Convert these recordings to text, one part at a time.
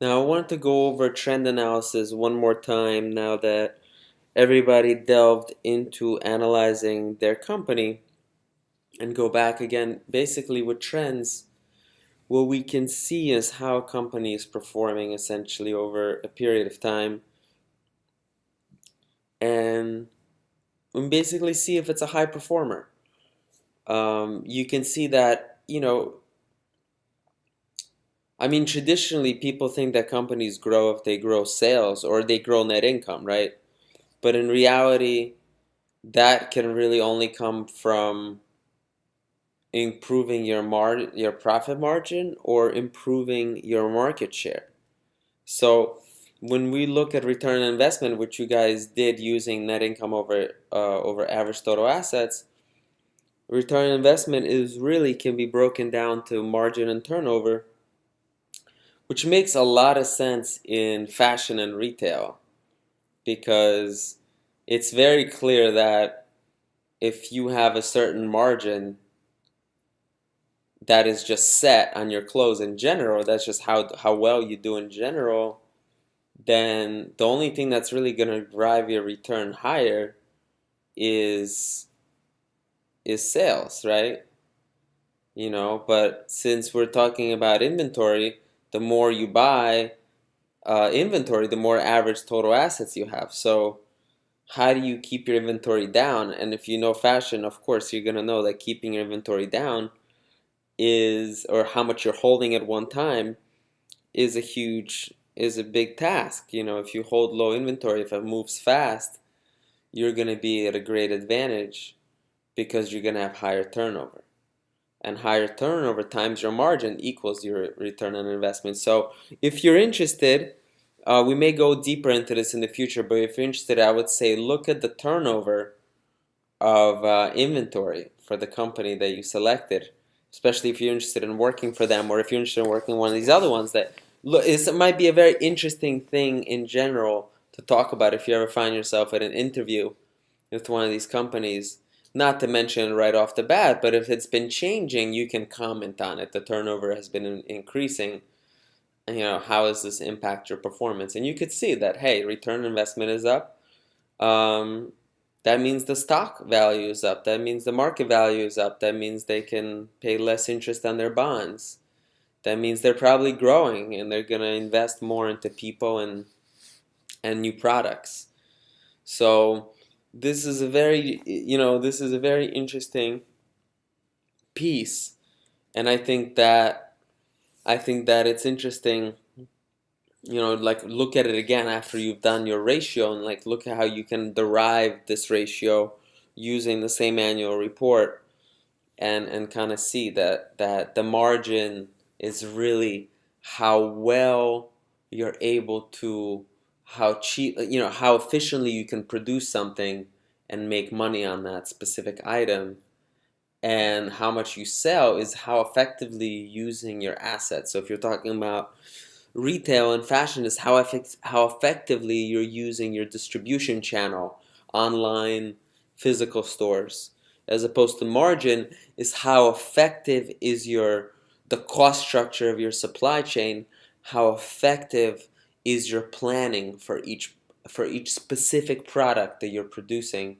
Now, I want to go over trend analysis one more time now that everybody delved into analyzing their company, and go back again. Basically, with trends, what we can see is how a company is performing essentially over a period of time, and we basically see if it's a high performer. You can see that, I mean, traditionally people think that companies grow if they grow sales or they grow net income, right? But in reality, that can really only come from improving your profit margin or improving your market share. So when we look at return on investment, which you guys did using net income over average total assets, return on investment is really can be broken down to margin and turnover, which makes a lot of sense in fashion and retail because it's very clear that if you have a certain margin that is just set on your clothes in general, that's just how well you do in general, then the only thing that's really going to drive your return higher is sales, right? But since we're talking about inventory, the more you buy inventory, the more average total assets you have. So how do you keep your inventory down? And if you know fashion, of course, you're going to know that keeping your inventory down or how much you're holding at one time is a big task. If you hold low inventory, if it moves fast, you're going to be at a great advantage because you're going to have higher turnover. And higher turnover times your margin equals your return on investment. So if you're interested, we may go deeper into this in the future, but if you're interested, I would say look at the turnover of inventory for the company that you selected, especially if you're interested in working for them or if you're interested in working one of these other ones. That look, it might be a very interesting thing in general to talk about if you ever find yourself at an interview with one of these companies. Not to mention right off the bat, but if it's been changing, you can comment on it. The turnover has been increasing. And, how does this impact your performance? And you could see that, hey, return on investment is up. Um, that means the stock value is up. That means the market value is up. That means they can pay less interest on their bonds. That means they're probably growing and they're going to invest more into people and new products. So this is a very interesting piece, and I think that it's interesting, like look at it again after you've done your ratio and like look at how you can derive this ratio using the same annual report and kind of see that the margin is really how well you're able to how cheap how efficiently you can produce something and make money on that specific item, and how much you sell is how effectively using your assets. So if you're talking about retail and fashion, is how effectively you're using your distribution channel, online, physical stores, as opposed to margin is how effective is the cost structure of your supply chain, how effective is your planning for each specific product that you're producing,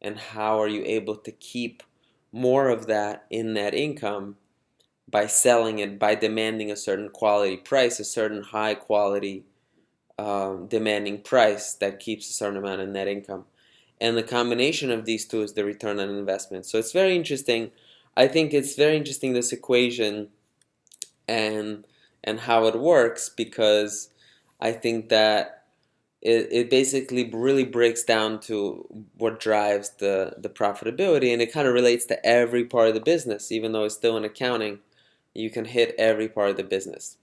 and how are you able to keep more of that in net income by selling it, by demanding a certain quality price, a certain high quality demanding price that keeps a certain amount of net income. And the combination of these two is the return on investment. So it's very interesting. I think it's very interesting, this equation and how it works, because I think that it basically really breaks down to what drives the profitability, and it kind of relates to every part of the business. Even though it's still in accounting, you can hit every part of the business.